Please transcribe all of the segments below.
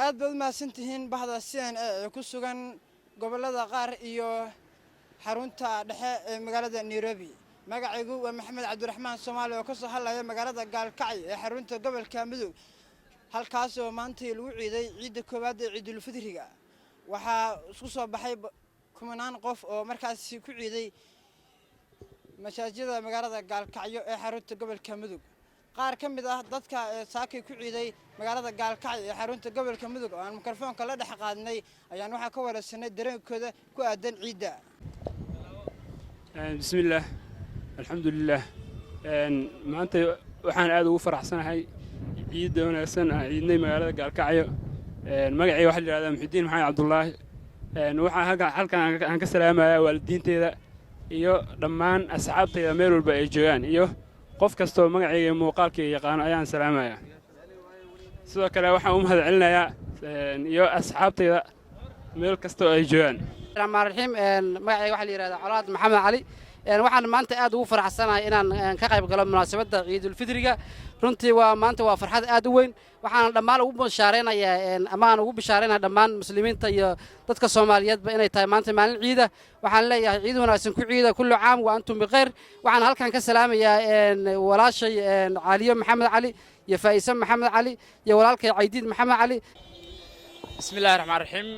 aad baad mahadsantihiin bahda CNA ee ku sugan gobolada qaar iyo xarunta dhexe ee magaalada Nairobi. magacaygu waa Maxamed Cabdiraxmaan Soomaali oo ka soo hadlaya magaalada Gaalkacyo ee xarunta gobolka Mudug. halkaas oo maanta lagu ciiday ciidda koowaad ee Ciidul Fidriga. waxaa isku soo baxay kumanaan qof oo markaas ku ciiday masaajidda magaalada Gaalkacyo ee xarunta gobolka Mudug. qaar ka mid ah dadka saakay ku ciiday magaalada Gaalkacyo ee xarunta gobolka Mudug oo aan mikrofoonka la dhex qaadnay ayaan waxa ka wareysanay dareenkooda ku aadan ciidda. bismillaah alxamdulillaah maanta waxaan aad ugu faraxsanahay ciidda wanaagsan aan ciidnay magaalada Gaalkacyo. magacayga waxa la yiraahdaa Muxudiin Maxamed Cabdullaahi. waxaan halkan aan ka salaamayaa waalidiinteeda iyo dhammaan asxaabtayda meel walba ay joogaan iyo qof kasta oo magacayga muuqaalkayga yaqaan ayaan salaamayaa. sidoo kale waxaan u mahadcelinayaa iyo asxaabtayda meel kasta oo ay joogaan. الرحمن الرحيم magacayga waxa la yiraahdaa Colaad Maxamed Cali. waxaan maanta aad ugu faraxsanahay inaan ka qayb galo munaasabadda Ciidul Fidriga. runtii maanta waa farxad aad u weyn. waxaan dhammaan ugu bashaareynaa amaan ugu bashaareynaa dhammaan muslimiinta iyo dadka Soomaaliyeedba inay tahay maanta maalin ciida. waxaan leeyahay ciid wanaagsan ku ciida kullu caam wa antum bikhayr. waxaan halkan ka salaamayaa walaashay Caliyo Maxamed Cali iyo Faaiisa Maxamed Cali iyo walaalkay Caydiid Maxamed Cali. بسم الله الرحمن الرحيم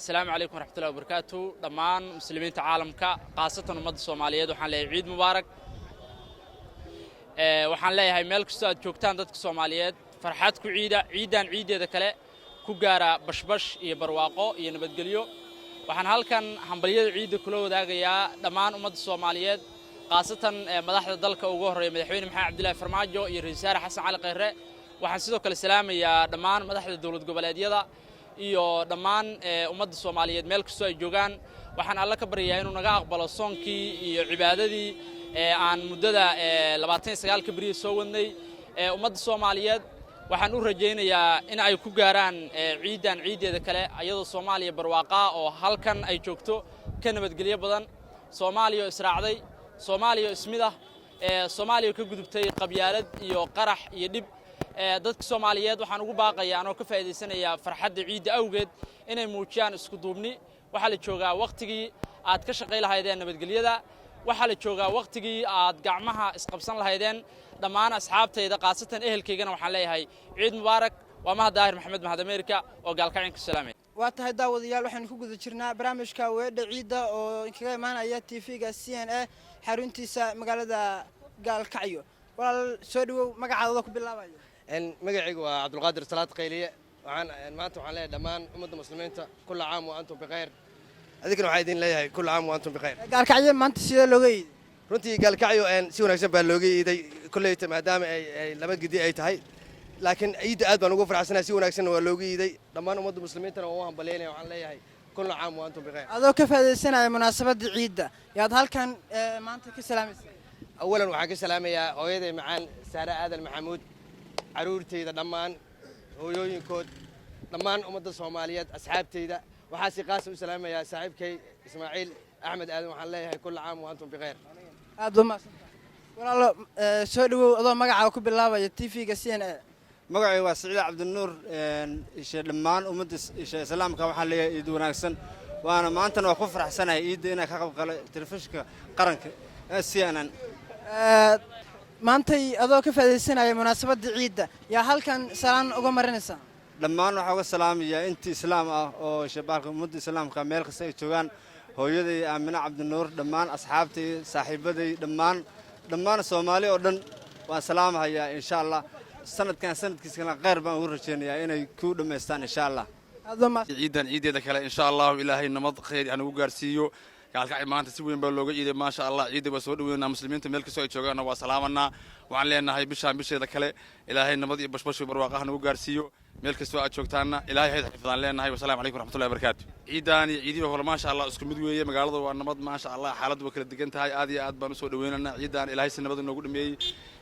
السلام عليكم ورحمة الله وبركاته دمان مسلمين تعالم خاصة أمد الصوماليات وحن لي عيد مبارك وحن لي هاي ملك استاد جوكتان ضد الصوماليات فرحتكم عيدان ذا كلا كجارة بش يبرواقو ينبتقليو وحن هالكن حنبلية عيد كله ذا جيا دمان أمد الصوماليات خاصة مدحت الدلك وجوهر مدحوين محمد عبد الله فرماجو يرسال حسن على قهرة وحن سيدو كل سلام يا دمان مدحت الدولة قبلية ذا iyo dhammaan ummadda Soomaaliyeed meel kasta ay joogaan waxaan alla ka baryayaa inuu naga aqbalo soonkii iyo cibaadadii aan muddada 29 bari soo wadnay ummadda Soomaaliyeed waxaan u rajaynayaa in ay ku gaaraan ciideeda kale ayadoo Soomaaliya barwaaqa oo halkan ay joogto ka nabadgelyo badan Soomaaliya israacday Soomaaliya ismida Soomaaliya ka gudubtay qabyaalad iyo qarax iyo dib dadka Soomaaliyeed waxaan ugu baaqayaa anoo ka faa'iideysanayaa farxadda ciidda awgeed inay muujiyaan isku duubni waxa la joogaa waqtigii aad ka shaqay lahaydeen nabadgelyada waxa la joogaa waqtigii aad gacmaha isqabsan lahaydeen dhammaan asxaabtayda qaasatan ehelkaygana waxaan leeyahay ciid mubaarak waa Mahad Daahir Maxamed Mahad Ameerika oo Gaalkacyo ku salaamay waa tahay daawadayaal waxaan ku guda jirnaa barnaamijka weedha ciidda oo kaga imaanaya TV-ga CNA xaruntiisa magaalada Gaalkacyo walaal soo dhawow magacaada ku bilaabayo magacaygu waa Cabdulqaadir Salaad Qayliye waxaan maanta waxaan leeyahay dhammaan ummadda muslimiinta kullu caam wa antum bikhayr adigana waxaan idin leeyahay kullu caam wa antum bikhayr Gaalkacyo maanta sidee looga yeeday runtii Gaalkacyo si wanaagsan baa looga yeeday kulleeyta maadaama ay laba gidi ay tahay laakiin ciidda aad baan ugu faraxsanahay si wanaagsan waa looga yeeday dhammaan ummadda muslimiintana waan hambalyeynaa waxaan leeyahay kullu caam wa antum bikhayr adoo ka faa'iideysanaya munaasabadda ciidda yaad halkan maanta ka salaamaysaa awalan waxaan ka salaamayaa hooyaday macaan Saara Aadan Maxamuud caruurtayda dhammaan hooyooyinkood dhammaan ummadda Soomaaliyeed asxaabtayda waxaa si qaas u salaamayaa saaxiibkay Ismaaciil Axmed Aadan waxaan leeyahay kullu caam wa antum bikhayr aad uma walaalo soo dhawow adoo magacaaga ku bilaabaya TV-ga CNA magacayga waa Saciid Cabdinuur isha dhammaan ummadda islaamka waxaan leeyahay ciid wanaagsan waana maantana waa ku faraxsanahay ciidda inaan ka qayb galo telefishinka qaranka CNN maantay adoo ka faa'iideysanaya munaasabadda ciidda yaa halkan salaan uga marinaysa dhammaan waxaan uga salaamayaa intii islaam ah oo shabaabka ummadda islaamka meel kasta ay joogaan hooyaday Aamina Cabdinuur dhammaan asxaabtay saaxiibaday dhammaan Soomaali oo dhan waan salaamayaa insha Allah sanadkiisa khayr baan ugu rajeynayaa inay ku dhameystaan insha Allah ciidan ciideeda kale insha Allah ilaahay nabad khayr aan ugu gaarsiiyo Gaalkacyo maanta si weyn baa looga ciiday ma sha Allah ciidda waa soo dhaweynaa muslimiinta meel kasta ay joogaan waa salaamanaa waxaan leenahay bisheeda kale ilaahay nabad iyo bashbash barwaaqo nagu gaarsiiyo meel kasta aad joogtaana ilaahay hay'ad xifdaan leenahay wassalaamu calaykum waraxmatullaahi wabarakaatu ciidan iyo ciidiba hore ma sha Allah isku mid weeye magaalada waa nabad ma sha Allah xaaladdu waa kala degan tahay aad iyo aad baan u soo dhaweynaynaa ciidan ilaahay si nabad noogu dhameeyay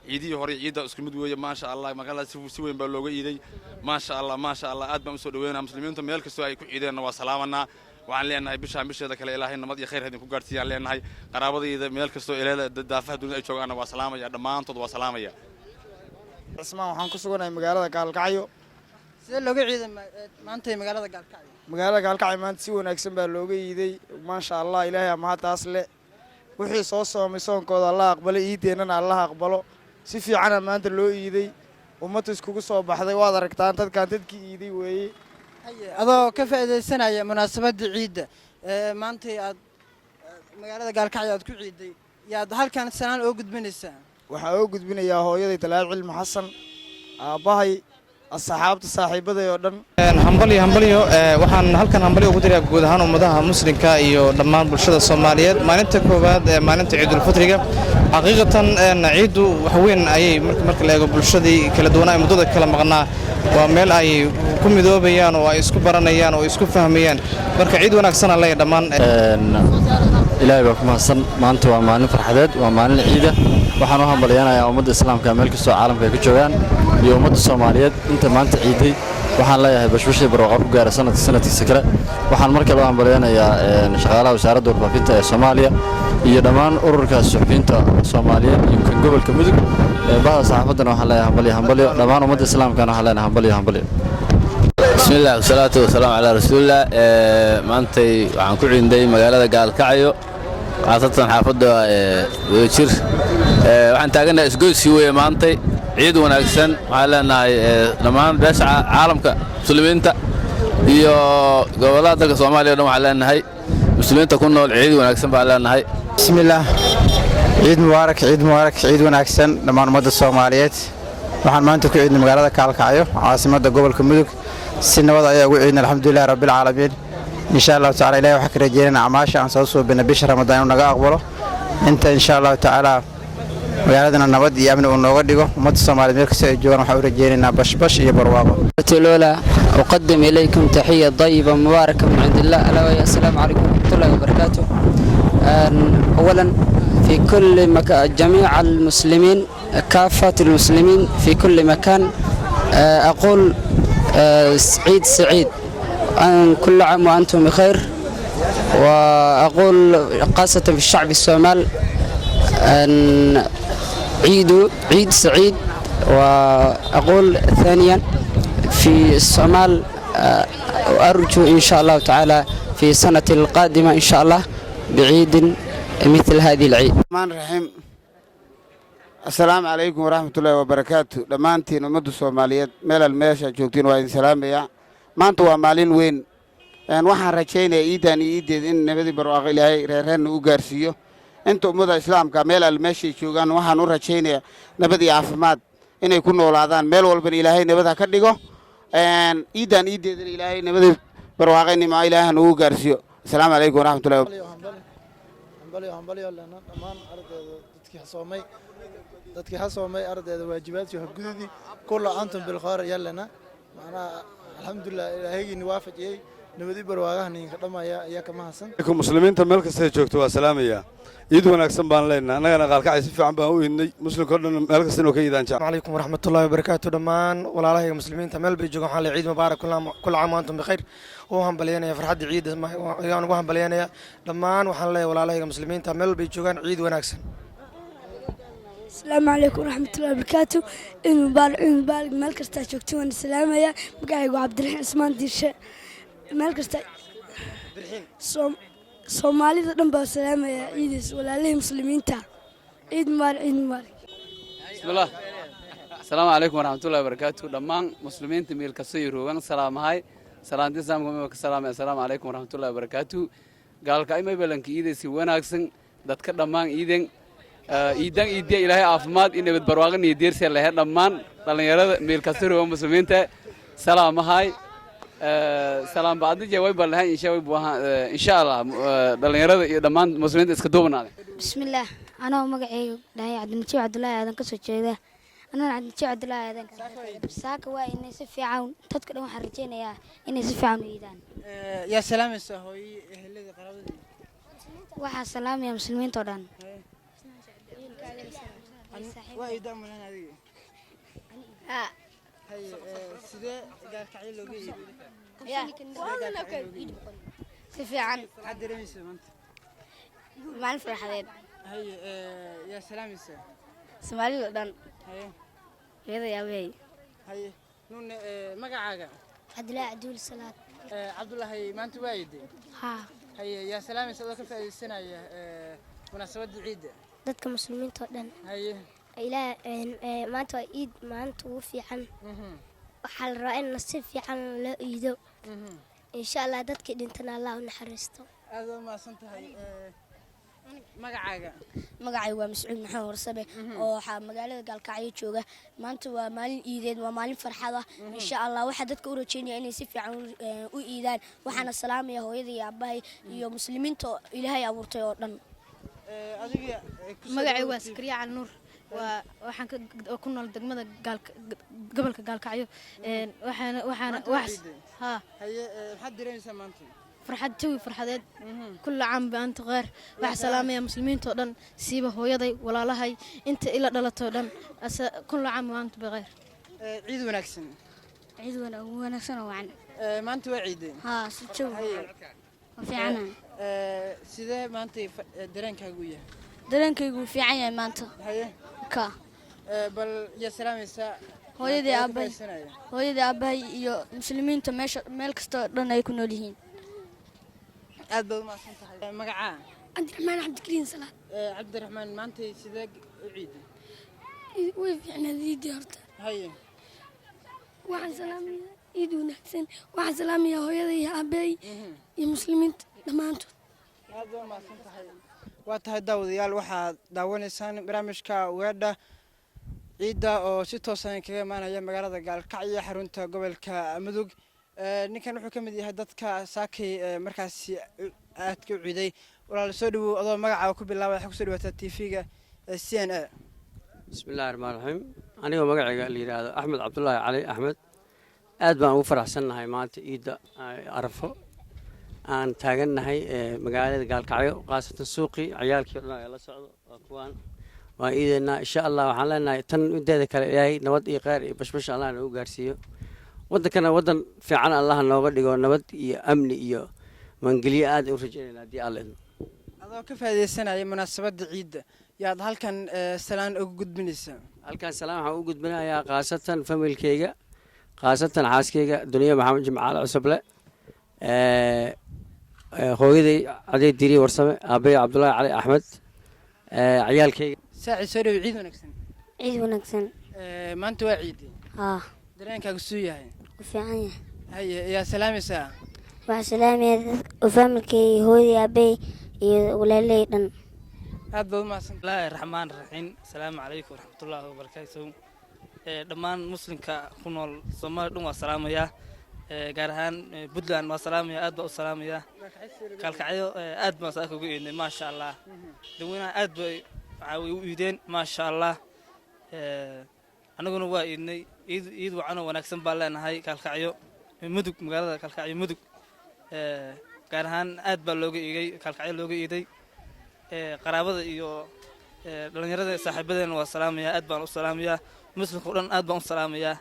ciidii hore ciida isku mid weeye ma sha Allah magaalada si weyn baa looga ciiday ma sha Allah aad baan u soo dhaweynaa muslimiinta meel kasta ay ku ciideen waa salaamanaa waxaan leenahay bisheeda kale ilaahay nabad iyo khayr hadin ku gaarsiiyaan leenahay qaraabadayda meel kasto ilaahay daafaha dunida ay joogaan waa salaamaya dhamaantood waa salaamaya Ismaan waxaan ku suganahay magaalada Gaalkacyo sidee looga ciiday maanta magaalada gaalkacyo magaalada gaalkacyo maanta si wanaagsan baa looga iiday maasha allah ilaahay ama taas le wixii soo soomay soonkooda allah aqbalo iideennana allah aqbalo si fiicana maanta loo iiday ummadda iskugu soo baxday waad aragtaan dadkaan dadkii iiday weeye adoo ka faa'iidaysanaya munaasabadda ciidda maanta aad magaalada gaalkacyo aad ku ciiday yaad halkan sanaan oo gudbinaysaa waxaa oo gudbinayaa hooyaday talaal cilmi xasan aabbahay asxaabta saaxiibaday oo dhan hambalyo waxaan halkan hambalyo ugu dirayaa guud ahaan ummadaha muslimka iyo dhammaan bulshada Soomaaliyeed maalinta koowaad ee maalinta Ciidul Fitriga xaqiiqatan ciidu wax weyn ayay marka la eego bulshadii kala duwan ay muddada kala maqnaa waa meel ay ku midoobayaan oo ay isku baranayaan oo isku fahmayaan marka ciid wanaagsan aan leeyahay dhammaan ilaahay baa ku mahadsan maanta waa maalin farxadeed waa maalin ciida waxaan u hambalyeeynayaa ummadda islaamka meel kastoo caalamka ay ka joogaan iyo ummadda Soomaaliyeed inta maanta ciiday waxaan leeyahay bashbashii barwaaqo ku gaara sanadkiisa kale waxaan markale u hambalyeynayaa shaqaalaha wasaaradda warfaafinta ee Soomaaliya iyo dhammaan ururka suxufiyiinta Soomaaliyeed iyo kan gobolka Mudug bahda saxaafaddana waxaan leeyahay hambalyo dhammaan ummadda islaamkana waxaan leeyahay hambalyo bismillaah wasalaatu wasalaamu calaa rasuulillah maantay waxaan ku ciiday magaalada gaalkacyo khaasatan xaafadda wadajir waxaan taaganahay isgoyskii weeye maantay ciid wanaagsan waxaan leenahay dhammaan beesha caalamka muslimiinta iyo gobollada dalka Soomaaliya dhan waxaan leenahay muslimiinta ku nool ciid wanaagsan baan leenahay bismillaah ciid mubaarak ciid wanaagsan dhammaan ummadda Soomaaliyeed waxaan maanta ku ciidnay magaalada gaalkacyo caasimadda gobolka Mudug si nabad ayaa ugu ciidnay alxamdulillaah rabbil caalamiin insha Allah ta'ala ilaahay waxa ka rajeynaynaa amaasha aan soo suubinay bisha Ramadaan inuu naga aqbalo inta insha Allah ta'ala magaaladana nabad iyo amni uu nooga dhigo ummadda Soomaaliyeed meel kasta ay joogaan waxa u rajeynaynaa bashbash iyo barwaaqo تلولا أقدم إليكم تحية طيبة مباركة من عند الله ألا وهي السلام عليكم ورحمة الله وبركاته أولا في كل مكان جميع المسلمين كافة المسلمين في كل مكان أقول سعيد سعيد أن كل عام وأنتم بخير وأقول خاصة في الشعب الصومال أن عيد سعيد وأقول ثانيا في الصومال وأرجو إن شاء الله تعالى في السنة القادمة إن شاء الله بعيد مثل هذه العيد. الرحمن الرحيم السلام عليكم ورحمة الله وبركاته دمانتين ومدو الصوماليات ميل الميشة جوكتين وإن سلام يا ما أنتوا مالين وين يعني واحد رجينا إيدان إن نبدي برواق إلهي رهن وجارسيو أنتوا مدة إسلام كميل الميشة جوكان واحد نور رجينا نبدي عفمات إن يكونوا ولادان ميل والبن إلهي نبدي كديكو إيدان إلهي نبدي برواق إني مع إلهي وجارسيو السلام عليكم ورحمة الله hambalyo lana dhammaan ardayda dadkii xasoomay ardayda waajibaadkii gududi kullu antum bil khayr yalana macna alxamdulillah ilaahayni waafajiyay nabadi barwaaqahan ka dhamaya ayaa kama hasan muslimiinta meel kasta ay joogto waa salaamaya ciid wanaagsan baan leenahay anagana gaalkacay si fiican baan u idnay muslimka dhan meel kasta inuu ka yiidaan jaa alaykum warahmatullahi wabarakatuh dhammaan walaalaha muslimiinta meel bay joogaan xalay ciid mubaarak kullu caam antum bikhair oo hambalyeynaya farxadda ciid ayaan ugu hambalyeynaya dhammaan waxaan leeyahay walaalaha muslimiinta meel bay joogaan ciid wanaagsan السلام عليكم ورحمة الله وبركاته إن مبارك مالك استا شوكتون السلام يا مقايق عبد الرحيم عثمان ديرشة مالك استا صومالي ذنبا السلام يا عيدس ولا ليه مسلمين تا عيد مبارك بسم الله السلام عليكم ورحمة الله وبركاته دمان مسلمين تميل كسير وان سلام هاي سلام السلام عليكم ورحمة الله وبركاته قال كايما بلنك عيدس وناكسن دتك دمان عيدن iidan iidiya ilaahay caafimaad in nabad barwaaqo iyo deersi la heer dhammaan dhalinyarada meel kasta oo muslimiinta salaamahay salaam baadi jaway balahay insha Allah dhalinyarada iyo dhammaan muslimiinta iska duubanaade bismillaah ana magacaygu dhahay Cabdimajid Cabdullaahi aadan ka soo jeeda ana Cabdimajid Cabdullaahi aadan saaka waa inay si fiican dadka dhan waxaan rajeynayaa inay si fiican u yiidaan ya salaamaysa hooyi ehelada qaraabada waxa salaamaya muslimiinta oo dhan وإذا من هذه هاي سيدة قال كعيل لو جي كيف عن حد رميس أنت ما نفرح هذين هاي يا سلام يسا سمالي لدن هاي هذا يا بي هاي nuune magacaaga cabdulaahi cabduul salaad cabdulaahi maanta waa ciidday haa haye yaa salaamaysa adoo ka faa'iidaysanaya munaasabadda ciidda dadka muslimiinta oo dhan haye maanta waa ciid maanta ugu fiican waxaa la rabaa in nasiib fiican loo iido insha allah dadkii dhintana allah u naxariisto aad u mahadsan tahay magacaaga magacaygu waa mascuud maxamed warsabe oo waxaa magaalada gaalkacyo jooga maanta waa maalin iideed waa maalin farxad ah insha allah waxaa dadka u rajeynaya inay si fiican u iidaan waxaana salaamaya hooyada iyo aabbahay iyo muslimiinta ilaahay abuurtay oo dhan magacaygu waa sakariya cali nuur waxaan ku nool degmada gobolka gaalkacyo maxaad dareemaysaa maanta farxad jawi farxadeed kulla caam baanta qeyr waxaa salaamaya muslimiinta oo dhan siiba hooyaday walaalahay inta ila dhalatoo dhan kulla caam baanta baqeyr ciid wanaagsan ciid wanaagsan oo wacan maanta waa ciideen haa si jawi fiican sidee maanta dareenkaagu yahay dareenkaygu fiican yahay maanta haye ka bal yaa salaamaysaa hooyadii aabbahay iyo muslimiinta meel kasta oo dhan ay ku nool yihiin aad baad u mahadsan tahay magacaa cabdiraxmaan cabdikariin salaad cabdiraxmaan maantay sidee u ciiday way fiicnaad ciidii horta haye waxaan salaamayaa ciid wanaagsan waxaan salaamayaa hooyada iyo aabbahay iyo muslimiinta dhammaantood aad baad u mahadsan tahay waa tahay daawadayaal waxaad daawanaysaan barnaamijka weedha ciidda oo si toosan kaga imaanaya magaalada gaalkacyo xarunta gobolka mudug ninkan wuxuu ka mid yahay dadka saakay markaasi aadka u ciiday walaal soo dhawow adoo magacaaga ku bilaabay waxaa kusoo dhawaataa tv-ga CNA bismillahi raxmaan raxiim anigoo magacayga la yidhaahdo axmed cabdulaahi cali axmed aad baan ugu faraxsannahay maanta ciidda arafo aan taagannahay magaalada gaalkacyo khaasatan suuqii ciyaalkii o dhan ee la socdo waa kuwaan waan iideynaa insha allah waxaan leenahay tan mideeda kale ilaahay nabad iyo kheyr iyo bashbash allah nagu gaarsiiyo waddankana waddan fiican allah nooga dhigo nabad iyo amni iyo maangelyo aad u rajaynayna haddii alle adoo ka faa'iidaysanaya munaasabadda ciidda yaad halkan salaan ugu gudbinaysaa halkan salaan waxaan u gudbinayaa khaasatan familkeyga khaasatan xaaskeyga duniya maxamed jimcaale cusuble hooyaday caday diri warsame aabbaye cabdulaahi cali axmed ciyaalkeyga saaci soo dhawo ciid wanaagsan ciid wanaagsan maanta waa ciidi haa dareenkaagu suu yahay u fiican yahay haye yaa salaamaysaa waxaa salaamaya familkay hooyadii aabbahay iyo walaaley dhan aad baad u mahadsan bismillaahi raxmaan raxiim asalaamu calaykum waraxmatullaahi wabarakaatuh dhammaan muslimka ku nool soomaaliya dhan waa salaamayaa gaar ahaan puntland waa salaamaya aad baa u salaamaya gaalkacyo aad baan saaka ugu iidnay maasha allah dadweynaha aad bay waxaa way u iideen maasha allah annaguna waa iidnay iid wacanoo wanaagsan baan leenahay gaalkacyo mudug magaalada gaalkacyo mudug gaar ahaan aad baa looga iigay gaalkacyo looga iiday qaraabada iyo dhallinyarada saaxiibadeena waa salaamaya aad baan u salaamayaa muslimka o dhan aad baan u salaamayaa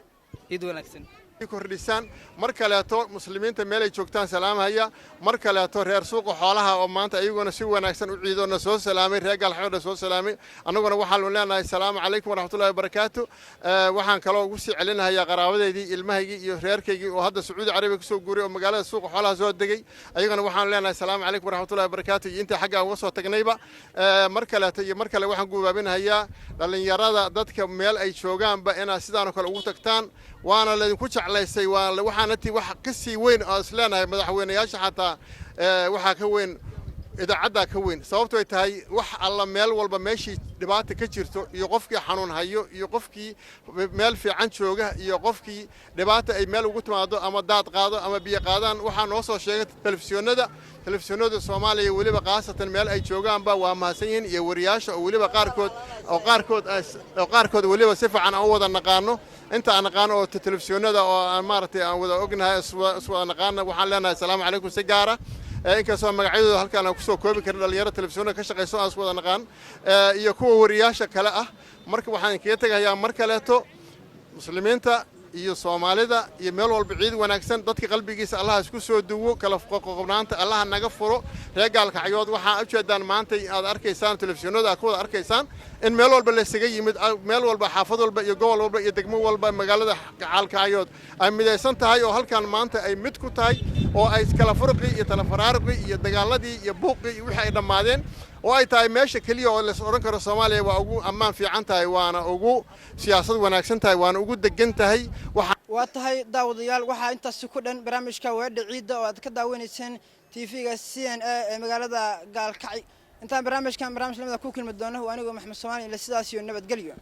ciid wanaagsan kordhisaan mar kaleeto muslimiinta meelay joogtaan salaamahaya mar kaleeto reer suuqa xoolaha oo maanta ayaguna si wanaagsan u ciidoona soo salaamay reer gaalxoodha soo salaamay annaguna waxaanu leenahay salaamu calaykum waraxmatullahi wabarakaatu waxaan kaloo ugu sii celinahayaa qaraabadeydii ilmahaygii iyo reerkaygii oo hadda sacuudi carabiya kusoo guuray oo magaalada suuqa xoolaha soo degay ayaguna waxaanu leenahay salaamu calaykum waraxmatullahi wabarakaatu iyo intii xaggaa uga soo tagnayba mar kaleeto iyo mar kale waxaan guubaabinahayaa dhallinyarada dadka meel ay joogaanba inaad sidaanoo kale ugu tagtaan waana laydinku jeclaysay waxaana tii wax ka sii weyn oo is leenahay madaxweynayaasha xataa waxaa ka weyn idaacaddaa ka weyn sababto ay tahay wax alla meel walba meeshii dhibaata ka jirto iyo qofkii xanuun hayo iyo qofkii meel fiican jooga iyo qofkii dhibaata ay meel ugu timaado ama daad qaado ama biyo qaadaan waxaa noo soo sheegay telefishinada soomaaliya weliba khaasatan meel ay joogaanba waa mahadsan yihiin iyo wariyaasha oo weliba qaarkood weliba si fiican aan u wada naqaano inta aan naqaano oo telefishinada oo aan maaragtay aan wada ognahay iswada naqaana waxaan leenahay asalaamu calaykum si gaara inkastoo magacyadooda halkaan aan kusoo koobi karin dhalinyaro telefishinada ka shaqayso aan iswada naqaan iyo kuwa wariyaasha kale ah marka waxaan kaga tegayaa mar kaleeto muslimiinta iyo soomaalida iyo meel walba ciid wanaagsan dadka qalbigiisa allaha isku soo duwo kala qoqobnaanta allaha naga furo reer gaalkacyood waxaa ujeedaan maanta aad arkaysaan telefishinada aad ku wada arkaysaan in meel walba la isaga yimid meel walba xaafad walba iyo gobol walba iyo degmo walba magaalada Gaalkacyo ay midaysan tahay oo halkan maanta ay mid ku tahay oo ay kala furqi iyo tala faraaruqi iyo dagaaladii iyo buuqi iyo wixii ay dhamaadeen oo ay tahay meesha kaliya oo la oran karo Soomaaliya waa ugu ammaan fiican tahay waana ugu siyaasad wanaagsan tahay waana ugu degan tahay waa tahay daawadayaal waxa intaas ku dhan barnaamijka weedha ciida oo aad ka daawaneyseen TV-ga CNA ee magaalada Gaalkacyo intaan barnaamijkan barnaamij lamada ku kulmi doono anigu Maxamed Soomaali ila sidaas iyo nabadgelyo